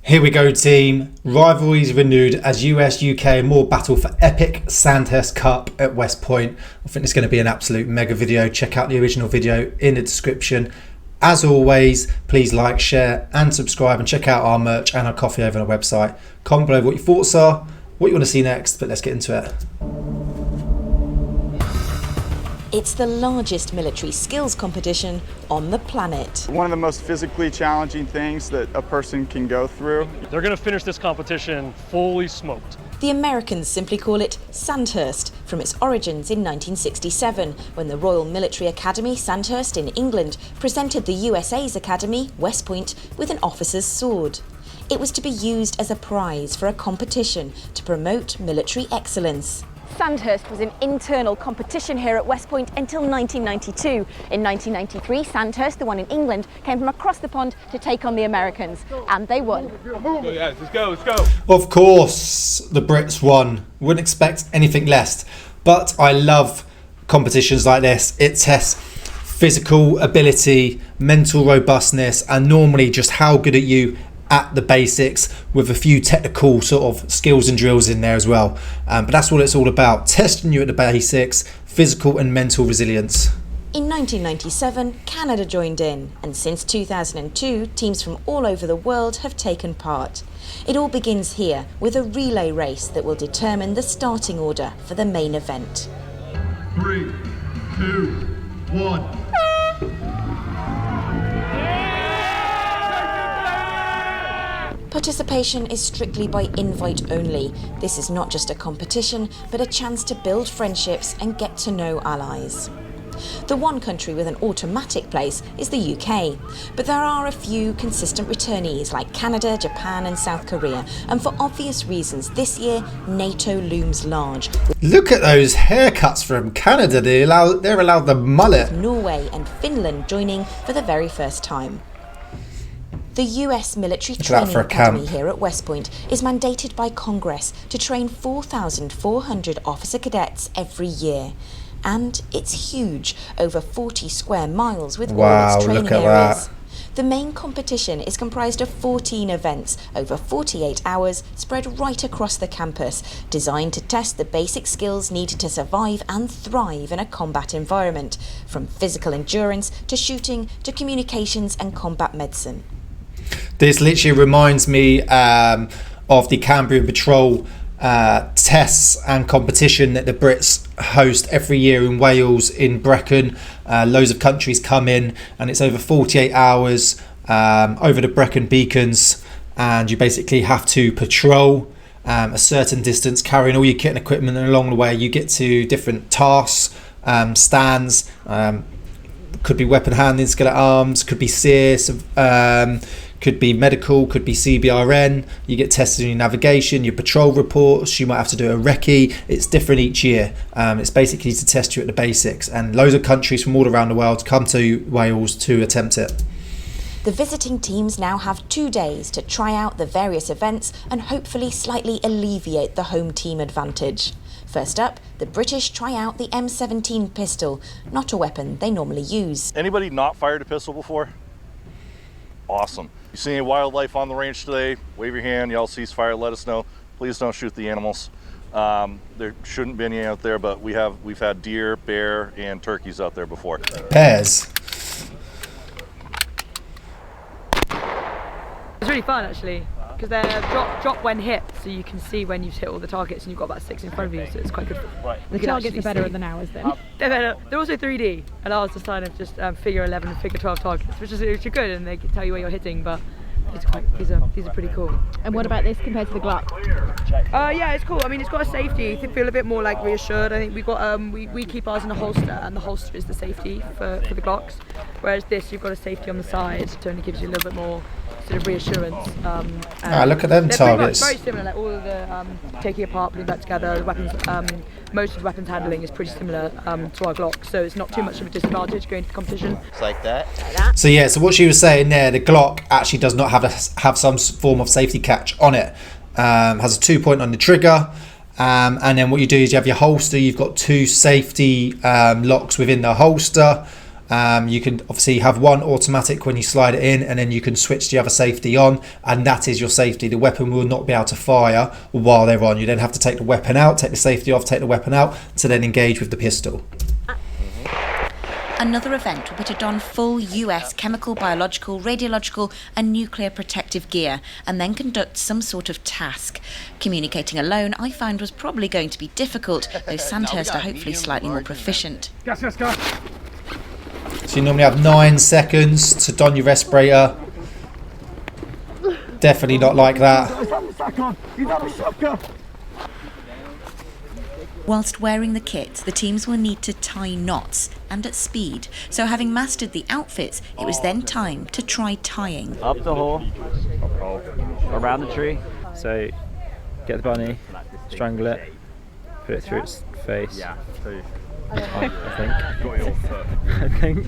Here we go, team. Rivalries renewed as US-UK more battle for epic Sandhurst Cup at West Point. I think it's going to be an absolute mega video. Check out the original video in the description. As always, please like, share and subscribe, and check out our merch and our coffee over on our website. Comment below what your thoughts are, what you want to see next, but let's get into it. It's the largest military skills competition on the planet. One of the most physically challenging things that a person can go through. They're going to finish this competition fully smoked. The Americans simply call it Sandhurst, from its origins in 1967, when the Royal Military Academy, Sandhurst in England, presented the USA's Academy, West Point, with an officer's sword. It was to be used as a prize for a competition to promote military excellence. Sandhurst was an internal competition here at West Point until 1992. In 1993, Sandhurst, the one in England, came from across the pond to take on the Americans, and they won. Let's go. Of course, the Brits won. Wouldn't expect anything less. But I love competitions like this. It tests physical ability, mental robustness, and normally just how good are you at the basics, with a few technical sort of skills and drills in there as well. But that's what it's all about, testing you at the basics, physical and mental resilience. In 1997, Canada joined in, and since 2002, teams from all over the world have taken part. It all begins here with a relay race that will determine the starting order for the main event. 3, 2, 1. Participation is strictly by invite only. This is not just a competition, but a chance to build friendships and get to know allies. The one country with an automatic place is the UK, but there are a few consistent returnees like Canada, Japan and South Korea, and for obvious reasons this year NATO looms large. Look at those haircuts from Canada, they're allowed the mullet. Norway and Finland joining for the very first time. The US Military Training Academy here at West Point is mandated by Congress to train 4,400 officer cadets every year. And it's huge, over 40 square miles with all its training areas. The main competition is comprised of 14 events over 48 hours spread right across the campus, designed to test the basic skills needed to survive and thrive in a combat environment, from physical endurance to shooting to communications and combat medicine. This literally reminds me of the Cambrian Patrol tests and competition that the Brits host every year in Wales, in Brecon. Loads of countries come in, and it's over 48 hours over the Brecon beacons, and you basically have to patrol a certain distance, carrying all your kit and equipment, and along the way you get to different tasks, stands, could be weapon handling, skeleton arms, could be SEERS, could be medical, could be CBRN. You get tested in your navigation, your patrol reports, you might have to do a recce. It's different each year. It's basically to test you at the basics, and loads of countries from all around the world come to Wales to attempt it. The visiting teams now have 2 days to try out the various events and hopefully slightly alleviate the home team advantage. First up, the British try out the M17 pistol, not a weapon they normally use. Anybody not fired a pistol before? Awesome. You see any wildlife on the range today? Wave your hand, yell ceasefire, let us know. Please don't shoot the animals. There shouldn't be any out there, but we've had deer, bear, and turkeys out there before. Bears. It's really fun actually, because they're drop when hit, so you can see when you've hit all the targets, and you've got about 6 in front of you, so it's quite good. Right. The targets are better than ours then. They're also 3D, and ours is kind of just figure 11 and figure 12 targets, which are good, and they can tell you where you're hitting, but these are pretty cool. And what about this compared to the Glock? Yeah, it's cool. I mean, it's got a safety. You feel a bit more like reassured. I think we've got we keep ours in a holster, and the holster is the safety for the Glocks. Whereas this, you've got a safety on the side, so it only gives you a little bit more sort of reassurance. Look at them targets. Very similar, like all of the taking apart, putting back together, the weapons. Most of the weapons handling is pretty similar to our Glock, so it's not too much of a disadvantage going to the competition. It's like that. So yeah, so what she was saying there, the Glock actually does not have some form of safety catch on it. Has a 2-point on the trigger, and then what you do is you have your holster. You've got 2 safety locks within the holster. You can obviously have one automatic when you slide it in, and then you can switch the other safety on, and that is your safety. The weapon will not be able to fire while they're on. You then have to take the weapon out, take the safety off, take the weapon out to then engage with the pistol. Another event will be to don full US chemical, biological, radiological and nuclear protective gear and then conduct some sort of task. Communicating alone I found was probably going to be difficult, though Sandhurst are hopefully slightly more proficient. Gas. So you normally have 9 seconds to don your respirator. Definitely not like that. Whilst wearing the kit, the teams will need to tie knots and at speed. So having mastered the outfits, it was then time to try tying. Up the hole, around the tree. So get the bunny, strangle it, put it through its face. I think.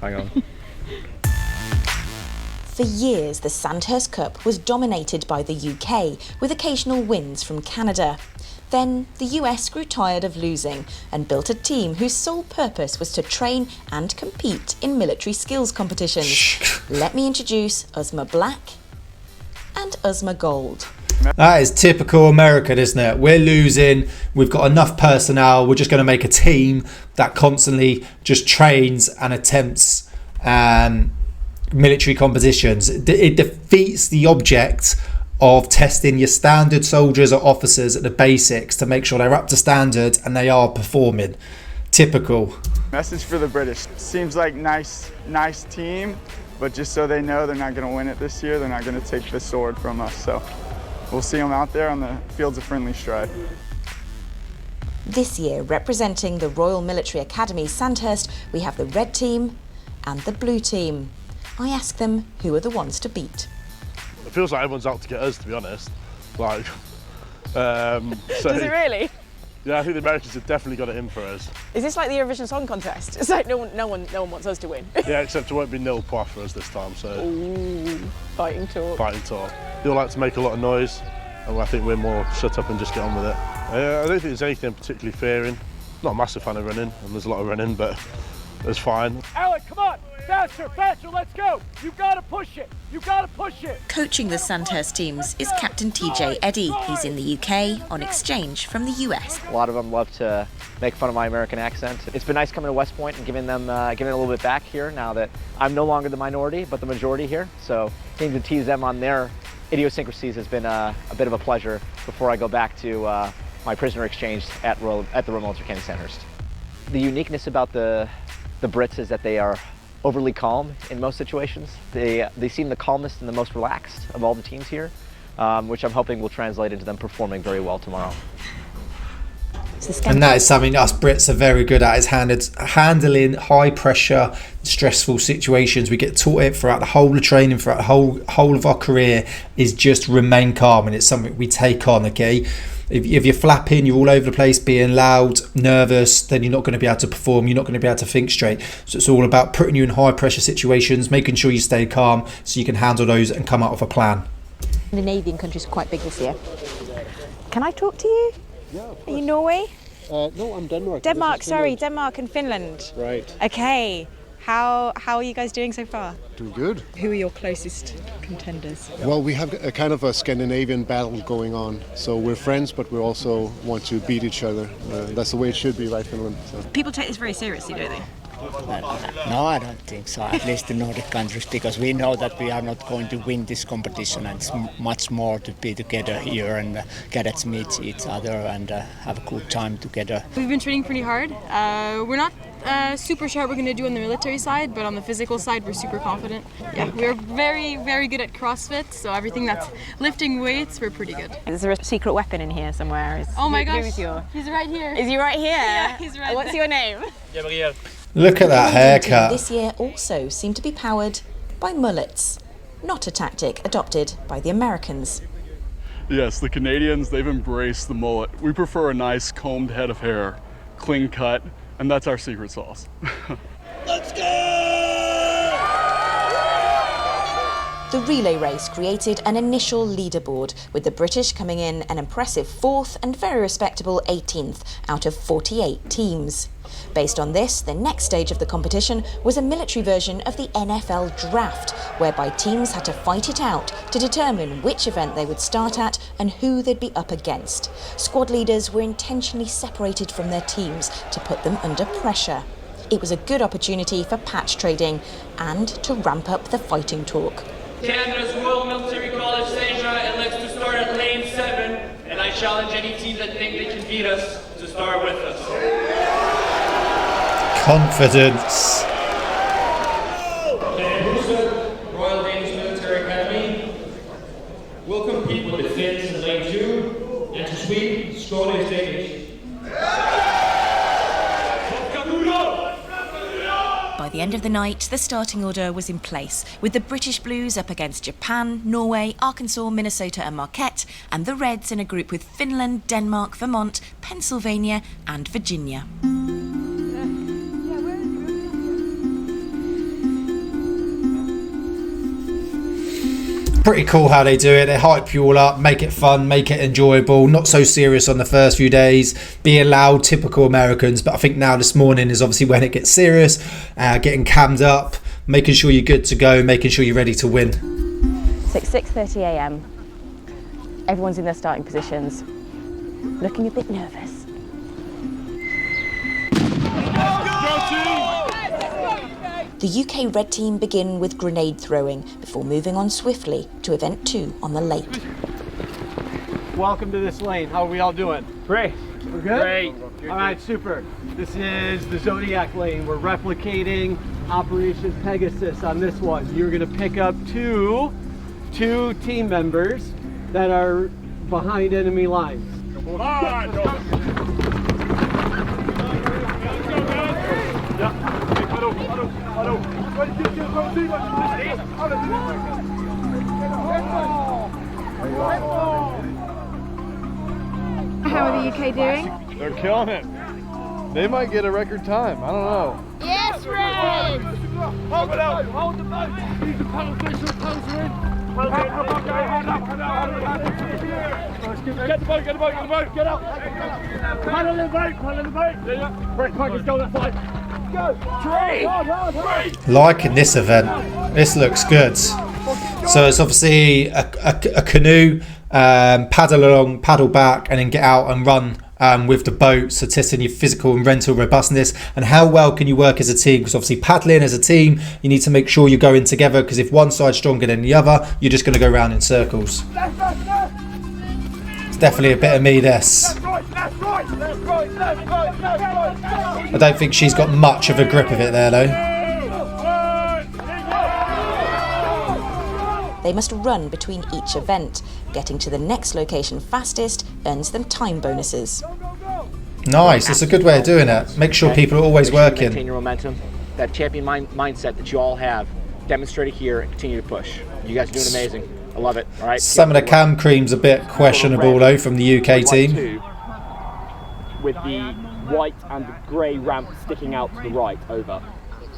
Hang on. For years, the Sandhurst Cup was dominated by the UK, with occasional wins from Canada. Then the US grew tired of losing and built a team whose sole purpose was to train and compete in military skills competitions. Let me introduce Uzma Black and Uzma Gold. That is typical American, isn't it? We're losing, we've got enough personnel, we're just going to make a team that constantly just trains and attempts military competitions. It defeats the object of testing your standard soldiers or officers at the basics to make sure they're up to standard and they are performing. Typical. Message for the British. Seems like nice team, but just so they know they're not going to win it this year, they're not going to take the sword from us. So we'll see them out there on the fields of friendly stride. This year, representing the Royal Military Academy Sandhurst, we have the red team and the blue team. I ask them who are the ones to beat. It feels like everyone's out to get us, to be honest. Like, Does it really? Yeah, I think the Americans have definitely got it in for us. Is this like the Eurovision Song Contest? It's like no one wants us to win. Yeah, except it won't be nil points for us this time. So. Ooh, fighting talk. Fighting talk. They all like to make a lot of noise, and I think we're more shut up and just get on with it. I don't think there's anything particularly fearing. Not a massive fan of running, and there's a lot of running, but it's fine. Alec, come on! Faster, let's go! You gotta push it! Coaching the Sandhurst teams is Captain TJ Eddy. He's in the UK on exchange from the US. A lot of them love to make fun of my American accent. It's been nice coming to West Point and giving them a little bit back here now that I'm no longer the minority, but the majority here. So getting to tease them on their idiosyncrasies has been a bit of a pleasure before I go back to my prisoner exchange at the Royal Military Academy Sandhurst. The uniqueness about the Brits is that they are overly calm in most situations. They seem the calmest and the most relaxed of all the teams here, which I'm hoping will translate into them performing very well tomorrow. And that is something us Brits are very good at, is handling high pressure, stressful situations. We get taught it throughout the whole of training, throughout the whole of our career, is just remain calm, and it's something we take on, okay? If you're flapping, you're all over the place, being loud, nervous, then you're not going to be able to perform, you're not going to be able to think straight. So it's all about putting you in high pressure situations, making sure you stay calm so you can handle those and come out with a plan. The Scandinavian countries are quite big this year. Can I talk to you? Yeah, of course. Are you Norway? No, I'm Denmark. Denmark and Finland. Right. Okay. How are you guys doing so far? Doing good. Who are your closest contenders? Well, we have a kind of a Scandinavian battle going on. So we're friends, but we also want to beat each other. That's the way it should be, right, Finland? So. People take this very seriously, don't they? No, I don't think so. At least the Nordic countries, because we know that we are not going to win this competition, and it's much more to be together here and cadets meet each other and have a good time together. We've been training pretty hard. We're not super sure what we're going to do on the military side, but on the physical side, we're super confident. Yeah, we're very, very good at CrossFit, so everything that's lifting weights, we're pretty good. Is there a secret weapon in here somewhere? Oh my gosh, he's right here. Is he right here? Yeah, he's right What's your name? Gabriel. Look at that haircut. This year also seemed to be powered by mullets, not a tactic adopted by the Americans. Yes, the Canadians, they've embraced the mullet. We prefer a nice combed head of hair, clean cut, and that's our secret sauce. Let's go! The relay race created an initial leaderboard, with the British coming in an impressive 4th and very respectable 18th out of 48 teams. Based on this, the next stage of the competition was a military version of the NFL draft, whereby teams had to fight it out to determine which event they would start at and who they'd be up against. Squad leaders were intentionally separated from their teams to put them under pressure. It was a good opportunity for patch trading and to ramp up the fighting talk. Canada's Royal Military College Asia elects to start at lane 7, and I challenge any team that think they can beat us to start with us. Confidence. Royal Danish Military Academy will compete with the Finns in lane 2, and to Sweden, SHOKZ Danish. By the end of the night, the starting order was in place, with the British Blues up against Japan, Norway, Arkansas, Minnesota and Marquette, and the Reds in a group with Finland, Denmark, Vermont, Pennsylvania and Virginia. Pretty cool how they do it. They hype you all up, make it fun, make it enjoyable, not so serious on the first few days, being loud, typical Americans. But I think now this morning is obviously when it gets serious, getting cammed up, making sure you're good to go, making sure you're ready to win. So it's 6:30 a.m. Everyone's in their starting positions, looking a bit nervous. The UK Red Team begin with grenade throwing before moving on swiftly to event 2 on the lake. Welcome to this lane. How are we all doing? Great. We're good? Great. All right, super. This is the Zodiac lane. We're replicating Operation Pegasus on this one. You're going to pick up two team members that are behind enemy lines. Come on. How are the UK doing? They're killing it. They might get a record time. I don't know. Yes, Red! Hold it out! Hold the boat! Use the paddle fish or closer in! Get the boat, get the boat, get the boat! Get up! Paddle the boat, paddle the boat! Brett Parker's going to fight! Liking this event. This looks good. So it's obviously a canoe, paddle along, paddle back, and then get out and run with the boat. So testing your physical and mental robustness and how well can you work as a team, because obviously paddling as a team, you need to make sure you're going together, because if one side's stronger than the other, you're just going to go around in circles. It's definitely a bit of me, this. I don't think she's got much of a grip of it there though. They must run between each event. Getting to the next location fastest earns them time bonuses. Nice, it's a good way of doing it. Make sure people are always working. Maintain your momentum, that champion mindset that you all have. Demonstrate it here and continue to push. You guys are doing amazing. I love it. All right. Some of the cam cream's a bit questionable though from the UK team. With the white and the grey ramp sticking out to the right, over.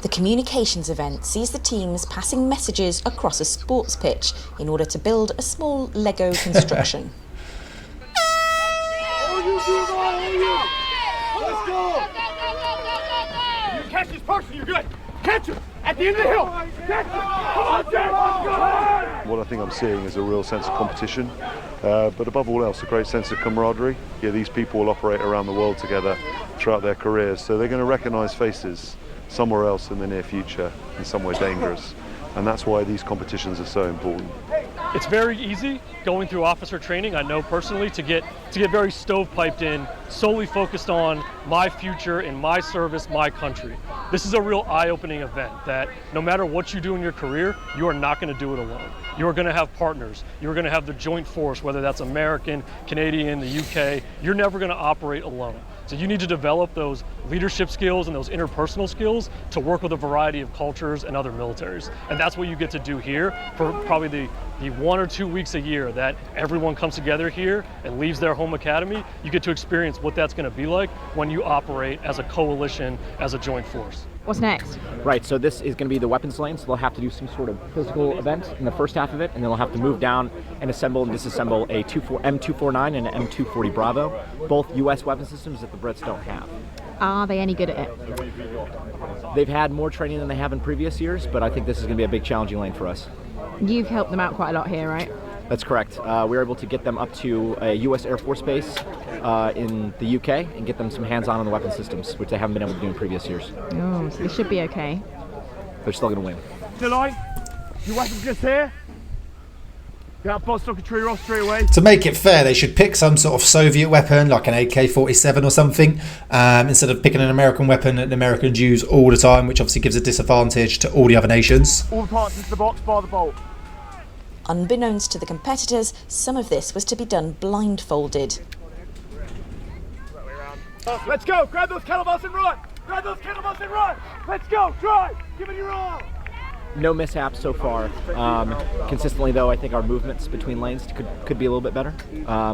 The communications event sees the teams passing messages across a sports pitch in order to build a small Lego construction. Catch this person, you're good! Catch him! At the end of the hill! Catch him! Come on, Jack! Go ahead! What I think I'm seeing is a real sense of competition, but above all else, a great sense of camaraderie. Yeah, these people will operate around the world together throughout their careers, so they're going to recognise faces somewhere else in the near future and somewhere dangerous, and that's why these competitions are so important. It's very easy going through officer training, I know personally, to get very stovepiped in, solely focused on my future and my service, my country. This is a real eye-opening event that no matter what you do in your career, you are not going to do it alone. You are going to have partners. You're going to have the joint force, whether that's American, Canadian, the UK. You're never going to operate alone. So you need to develop those leadership skills and those interpersonal skills to work with a variety of cultures and other militaries. And that's what you get to do here for probably the 1 or 2 weeks a year that everyone comes together here and leaves their home academy. You get to experience what that's going to be like when you operate as a coalition, as a joint force. What's next? Right, so this is going to be the weapons lane, so they'll have to do some sort of physical event in the first half of it, and then they'll have to move down and assemble and disassemble a M249 and an M240 Bravo, both US weapon systems that the Brits don't have. Are they any good at it? They've had more training than they have in previous years, but I think this is going to be a big challenging lane for us. You've helped them out quite a lot here, right? That's correct. We were able to get them up to a US Air Force base in the UK and get them some hands-on the weapon systems, which they haven't been able to do in previous years. Oh, so they should be okay. They're still going to win. July, your weapon's just here. Get that boss stuck a tree off straight away. To make it fair, they should pick some sort of Soviet weapon, like an AK-47 or something, instead of picking an American weapon that Americans use all the time, which obviously gives a disadvantage to all the other nations. All the parts into the box, bar the bolt. Unbeknownst to the competitors, some of this was to be done blindfolded. Let's go! Grab those kettlebells and run! Grab those kettlebells and run! Let's go! Drive! Give it your all! No mishaps so far. Consistently, though, I think our movements between lanes could be a little bit better.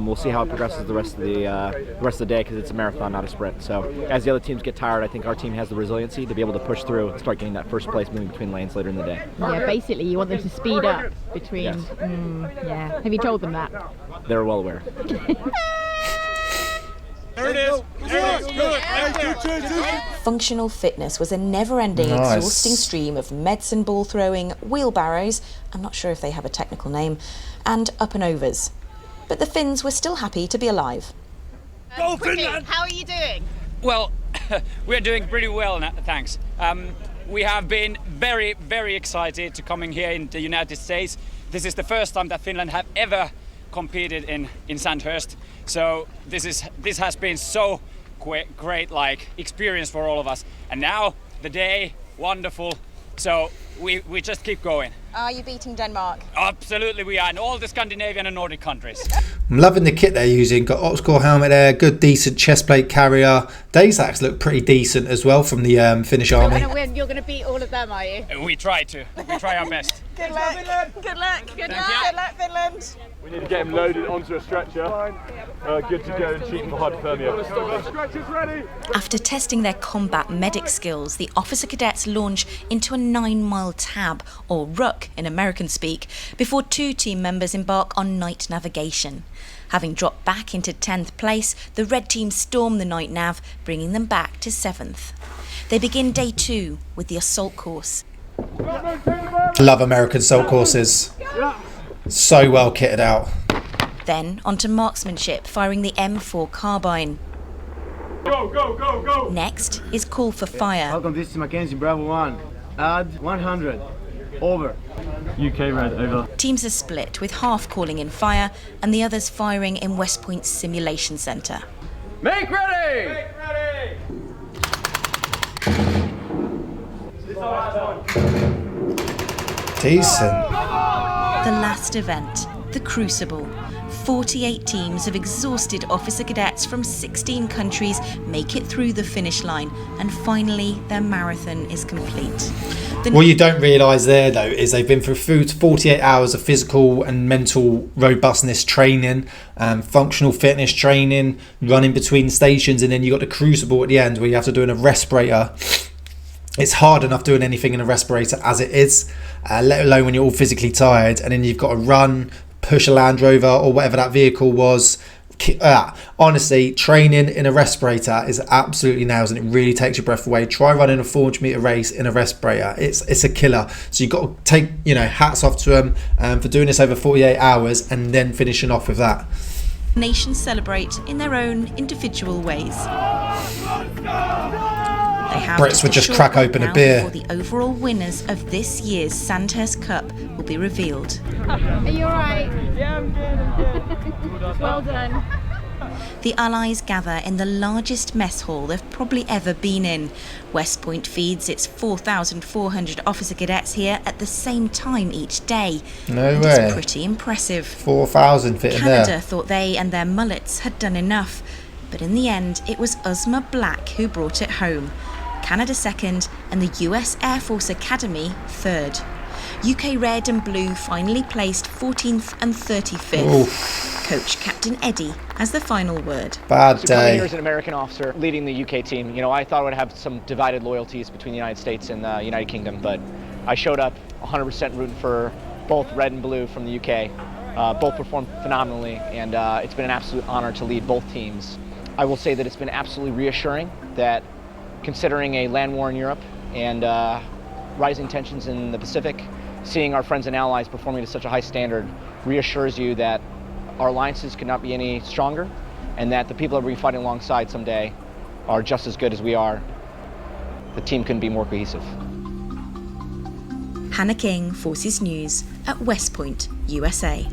We'll see how it progresses the rest of the day, because it's a marathon, not a sprint. So as the other teams get tired, I think our team has the resiliency to be able to push through and start getting that first place moving between lanes later in the day. Yeah, basically you want them to speed up between... Yes. Yeah. Have you told them that? They're well aware. There it is! There it is! Functional fitness was a never-ending, exhausting stream of medicine ball throwing, wheelbarrows, I'm not sure if they have a technical name, and up and overs. But the Finns were still happy to be alive. Go Finland! How are you doing? Well, we're doing pretty well, thanks. We have been very, very excited to coming here in the United States. This is the first time that Finland have ever competed in Sandhurst. So this has been so great like experience for all of us. And now the day, wonderful. So we just keep going. Are you beating Denmark? Absolutely we are, in all the Scandinavian and Nordic countries. I'm loving the kit they're using. Got Oxcore helmet there, good decent chest plate carrier. Daysacks look pretty decent as well from the Finnish army. You're going to beat all of them, are you? We try to. We try our best. Good luck. Good luck. Good luck. Good luck, Finland. We need to get him loaded onto a stretcher. Good to go and treat him for hypothermia. Stretcher's ready. After testing their combat medic skills, the officer cadets launch into a 9-mile tab, or ruck in American speak, before 2 team members embark on night navigation. Having dropped back into 10th place, the red team storm the night nav, bringing them back to 7th. They begin day 2 with the assault course. Love American assault courses. So well kitted out. Then onto marksmanship, firing the M4 carbine. Go, go, go, go! Next is call for fire. Welcome, this is Mackenzie, Bravo 1. Add 100. Over. UK red, over. Teams are split, with half calling in fire and the others firing in West Point Simulation Centre. Make ready! Make ready! Decent. The last event, the Crucible. 48 teams of exhausted officer cadets from 16 countries make it through the finish line, and finally their marathon is complete. What you don't realise there, though, is they've been through 48 hours of physical and mental robustness training, functional fitness training, running between stations, and then you've got the Crucible at the end where you have to do in a respirator. It's hard enough doing anything in a respirator as it is, let alone when you're all physically tired, and then you've got to run, push a Land Rover or whatever that vehicle was. Honestly, training in a respirator is absolutely nails, and it really takes your breath away. Try running a 400-meter race in a respirator. It's a killer. So you've got to take, hats off to them for doing this over 48 hours and then finishing off with that. Nations celebrate in their own individual ways. Brits would just crack open a beer. Before the overall winners of this year's Sandhurst Cup will be revealed. Are you alright? Yeah, I'm good. Well done. The Allies gather in the largest mess hall they've probably ever been in. West Point feeds its 4,400 officer cadets here at the same time each day. No way. It's pretty impressive. 4,000 fit in there. Canada thought they and their mullets had done enough, but in the end it was Uzma Black who brought it home. Canada second and the US Air Force Academy third. UK Red and Blue finally placed 14th and 35th. Oof. coach Captain Eddie has the final word. Bad So coming day. here as an American officer leading the UK team, you know, I thought I would have some divided loyalties between the United States and the United Kingdom, but I showed up 100% rooting for both red and blue from the UK. Both performed phenomenally, and it's been an absolute honor to lead both teams. I will say that it's been absolutely reassuring that, considering a land war in Europe and rising tensions in the Pacific, seeing our friends and allies performing to such a high standard reassures you that our alliances could not be any stronger, and that the people that we'll be fighting alongside someday are just as good as we are. The team couldn't be more cohesive. Hannah King, Forces News at West Point, USA.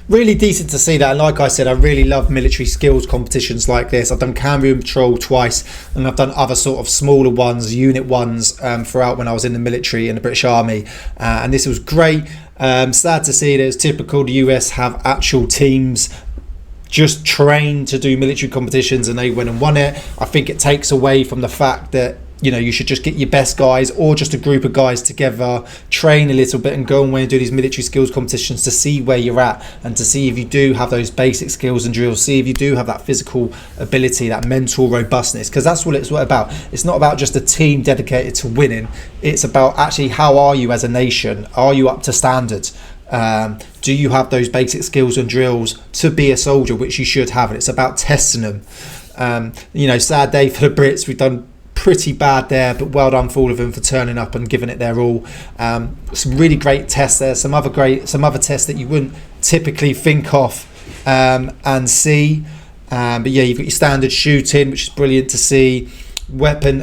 Really decent to see that, and like I said, I really love military skills competitions like this. I've done Cambrian Patrol twice, and I've done other sort of smaller ones, unit ones, throughout when I was in the military in the British Army, and this was great. Sad to see that it's typical the US have actual teams just trained to do military competitions and they went and won it. I think it takes away from the fact that, you know, you should just get your best guys or just a group of guys together, train a little bit and go away and do these military skills competitions to see where you're at and to see if you do have those basic skills and drills, see if you do have that physical ability, that mental robustness, because that's what it's about. It's not about just a team dedicated to winning. It's about actually, how are you as a nation? Are you up to standard? Do you have those basic skills and drills to be a soldier, which you should have? And it's about testing them. You know, sad day for the Brits. We've done pretty bad there, but well done for all of them for turning up and giving it their all. Some really great tests there, some other tests that you wouldn't typically think of and see, but yeah, you've got your standard shooting, which is brilliant to see. Weapon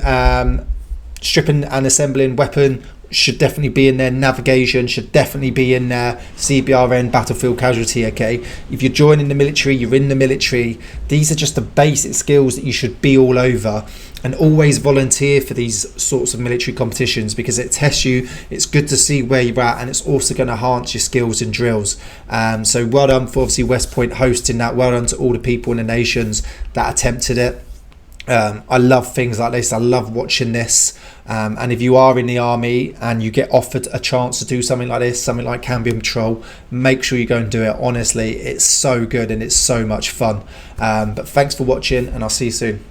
stripping and assembling weapon should definitely be in there. Navigation should definitely be in there. CBRN, battlefield casualty. Okay, if you're joining the military, you're in the military. These are just the basic skills that you should be all over. And always volunteer for these sorts of military competitions, because it tests you. It's good to see where you're at, and it's also going to enhance your skills and drills. So well done for obviously West Point hosting that. Well done to all the people in the nations that attempted it. I love things like this. I love watching this. And if you are in the army and you get offered a chance to do something like this, something like Cambrian Patrol, make sure you go and do it. Honestly, it's so good and it's so much fun. But thanks for watching, and I'll see you soon.